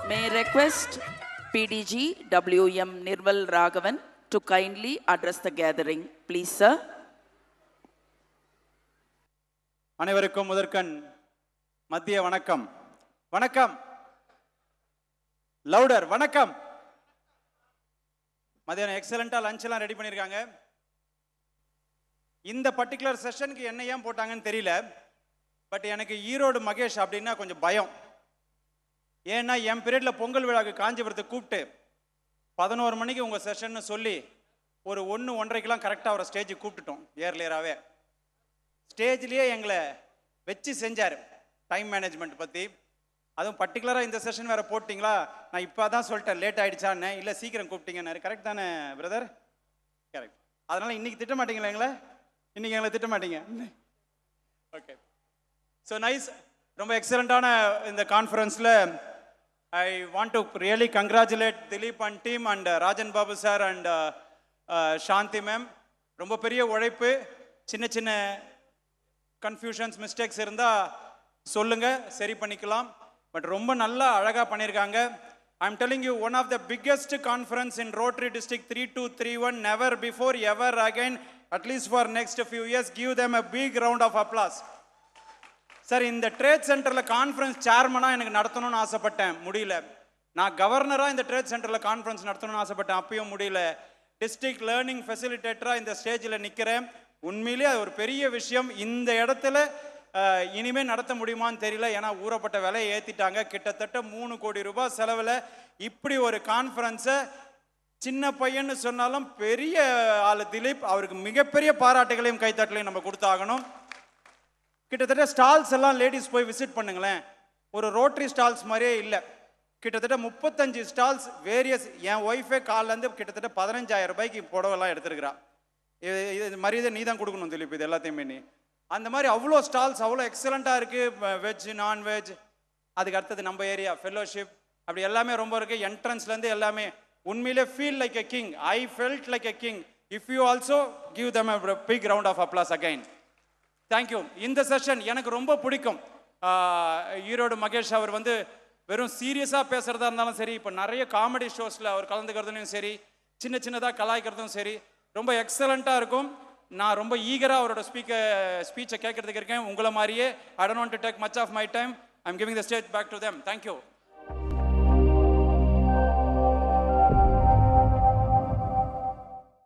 May I request PDG WM Nirmal Raghavan to kindly address the gathering, please, sir. அனைவருக்கும் முதற்கண் மத்திய வணக்கம். வணக்கம். லவுடர் வணக்கம். மத்தியானம் எக்ஸலண்டா லஞ்ச் எல்லாம் ரெடி பண்ணிருக்காங்க. இந்த பர்டிகுலர் செஷனுக்கு என்ன ஏன் போட்டாங்கன்னு தெரியல. பட் எனக்கு ஈரோடு மகேஷ் அப்படின்னா கொஞ்சம் பயம். ஏன்னா என் பீரியட்ல பொங்கல் விழாக்கு காஞ்சிபுரத்துக்கு கூப்பிட்டு 11 மணிக்கு உங்க செஷன் சொல்லி ஒரு 1-1:30க்கெல்லாம் கரெக்டாக அவரை ஸ்டேஜுக்கு கூப்பிட்டுட்டோம். ஏர்லியராகவே ஸ்டேஜ்லேயே எங்களை வச்சு செஞ்சார் டைம் மேனேஜ்மெண்ட் பற்றி. அதுவும் பர்டிகுலராக இந்த செஷன் வேறு போட்டிங்களா, நான் இப்போ தான் சொல்லிட்டேன் லேட் ஆகிடுச்சான்னு. இல்லை சீக்கிரம் கூப்பிட்டீங்கன்னாரு. கரெக்ட் தானே பிரதர்? கரெக்ட். அதனால் இன்றைக்கி திட்ட மாட்டீங்களா எங்களை? இன்றைக்கி எங்களை திட்ட மாட்டீங்க. Okay, so nice. ரொம்ப எக்ஸலண்ட்டான இந்த கான்ஃபரன்ஸில் I want to really congratulate Dileep and team and Rajan Babu sir and Shanthi ma'am. ரொம்ப பெரிய உழைப்பு. சின்ன சின்ன கன்ஃபியூஷன்ஸ் மிஸ்டேக்ஸ் இருந்தால் சொல்லுங்கள், சரி பண்ணிக்கலாம். பட் ரொம்ப நல்லா அழகாக பண்ணியிருக்காங்க. I am telling you, one of the biggest conference in Rotary district 3231, never before, ever again, at least for next few years. Give them a big round of applause. Sir, இந்த trade சென்டரில் conference சேர்மனாக எனக்கு நடத்தணும்னு ஆசைப்பட்டேன், முடியல. நான் கவர்னராக இந்த trade சென்டரில் கான்ஃபரன்ஸ் நடத்தணும்னு ஆசைப்பட்டேன், அப்பயும் முடியல. டிஸ்ட்ரிக்ட் லேர்னிங் ஃபெசிலிட்டேட்டராக இந்த ஸ்டேஜில் நிற்கிறேன். உண்மையிலேயே அது ஒரு பெரிய விஷயம். இந்த இடத்துல இனிமேல் நடத்த முடியுமான்னு தெரியல. ஏன்னா ஊறப்பட்ட விலையை ஏற்றிட்டாங்க. கிட்டத்தட்ட 3 கோடி ரூபாய் செலவில் இப்படி ஒரு கான்ஃபரன்ஸை, சின்ன பையன்னு சொன்னாலும் பெரிய ஆள் திலீப், அவருக்கு மிகப்பெரிய பாராட்டுகளையும் கைத்தட்டலையும் நம்ம கொடுத்தாகணும். கிட்டத்தட்ட ஸ்டால்ஸ் எல்லாம் லேடிஸ் போய் விசிட் பண்ணுங்களேன், ஒரு ரோட்டரி ஸ்டால்ஸ் மாதிரியே இல்லை. கிட்டத்தட்ட 35 ஸ்டால்ஸ் வேரியஸ். என் ஒய்ஃபே காலிலேருந்து கிட்டத்தட்ட 15,000 ரூபாய்க்கு புடவெல்லாம் எடுத்துருக்கிறா. இது மரியாதை நீ தான் கொடுக்கணும் திலீப், இது எல்லாத்தையுமே நீ. அந்த மாதிரி அவ்வளோ ஸ்டால்ஸ் அவ்வளோ எக்ஸலண்ட்டாக இருக்குது. வெஜ், நான்வெஜ், அதுக்கு அடுத்தது நம்ம ஏரியா ஃபெல்லோஷிப், அப்படி எல்லாமே ரொம்ப இருக்குது. என்ட்ரன்ஸ்லேருந்து எல்லாமே உண்மையிலே feel like a king. I felt like a king. If you also give them a big round of applause again. Thank you. இந்த செஷன் எனக்கு ரொம்ப பிடிக்கும். ஈரோடு மகேஷ் அவர் வந்து வெறும் சீரியஸாக பேசுகிறதா இருந்தாலும் சரி, இப்போ நிறைய காமெடி ஷோஸில் அவர் கலந்துக்கிறதுலையும் சரி, சின்ன சின்னதாக கலாய்க்கிறதும் சரி, ரொம்ப எக்ஸலண்ட்டாக இருக்கும். நான் ரொம்ப ஈகராக அவரோட ஸ்பீச்சை கேட்கறதுக்கு இருக்கேன். உங்களை மாதிரியே I don't want to take much of my time. I am giving the stage back to them. Thank you.